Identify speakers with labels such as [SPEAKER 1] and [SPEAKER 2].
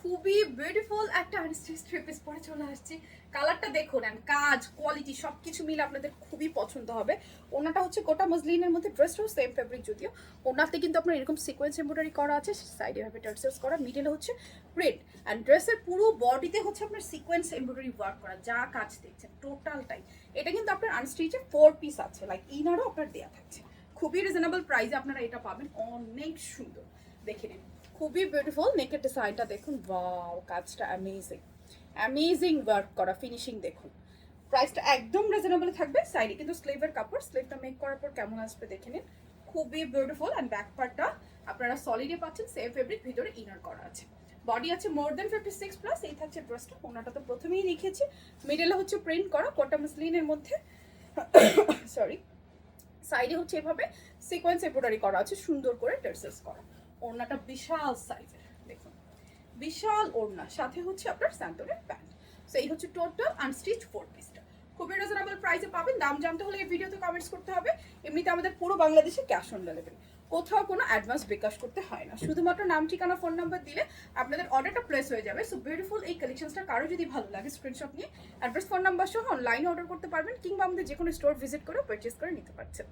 [SPEAKER 1] খুবই বিউটিফুল একটা unstitch three piece পরে চলে আসছি। কালারটা দেখুন, অ্যান্ড কাজ কোয়ালিটি সবকিছু মিলে আপনাদের খুবই পছন্দ হবে। ওনাটা হচ্ছে গোটা মসলিনের মধ্যে, ড্রেসটাও সেম ফেব্রিক, যদিও ওনাতে কিন্তু আপনার এরকম সিকোয়েন্স এমব্রয়ডারি করা আছে, সাইডে ভাবে টার্সেলস করা, মিডলে হচ্ছে প্রিন্ট, অ্যান্ড ড্রেসের পুরো বডিতে হচ্ছে আপনার সিকোয়েন্স এমব্রয়ডারি ওয়ার্ক করা, যা কাজ দেখছেন টোটালটাই। এটা কিন্তু আপনার আনস্টিচে 4 পিস আছে, লাইক ইনারও আপনার দেয়া থাকছে। খুবই রিজনেবল প্রাইসে আপনারা এটা পাবেন, অনেক সুন্দর। দেখে নিন, খুবই বিউটিফুল। নেকের ডিজাইনটা দেখুন, ওয়াও, কাজটা অ্যামেজিং, অ্যামেজিং ওয়ার্ক করা, ফিনিশিং দেখুন। প্রাইসটা একদম রিজনেবল থাকবে। সাইডে কিন্তু স্লিভের কাপড়, স্লিভটা মেক করার পর কেমন আসবে দেখে নিন, খুবই বিউটিফুল। অ্যান্ড ব্যাক পার্টটা আপনারা সলিডে পাচ্ছেন, সেম ফেব্রিক, ভিতরে ইনার করা আছে। বডি আছে মোর দেন 56 প্লাস। এই থাকছে ড্রেসটা, ওনাটা তো প্রথমেই লিখেছি। মিডলে হচ্ছে প্রিন্ট করা কোটা মসলিনের মধ্যে, সরি, সাইডে হচ্ছে এভাবে সিকোয়েন্স এমব্রয়ডারি করা আছে, সুন্দর করে টার্সেলস করা। ওড়নাটা বিশাল সাইজের, দেখুন বিশাল ওড়না, সাথে হচ্ছে আপনার স্যান্টনের প্যান্ট। সো এই হচ্ছে টোটাল আনস্টিচ 4 পিসটা। খুবই রিজনেবল প্রাইসে পাবেন। দাম জানতে হলে এই ভিডিওতে কমেন্টস করতে হবে। এমনিতে আমাদের পুরো বাংলাদেশে ক্যাশ অন ডেলিভারি, কোথাও কোনো অ্যাডভান্স বিকাশ করতে হয় না। শুধুমাত্র নাম, ঠিকানা, ফোন নাম্বার দিলে আপনাদের অর্ডারটা প্লেস হয়ে যাবে। সো বিউটিফুল এই কালেকশনসটা কারো যদি ভালো লাগে, স্ক্রিনশট নিয়ে অ্যাড্রেস, ফোন নাম্বার সহ অনলাইনে অর্ডার করতে পারবেন, কিংবা আমাদের যে কোনো স্টোর ভিজিট করে পারচেস করে নিতে পারছেন।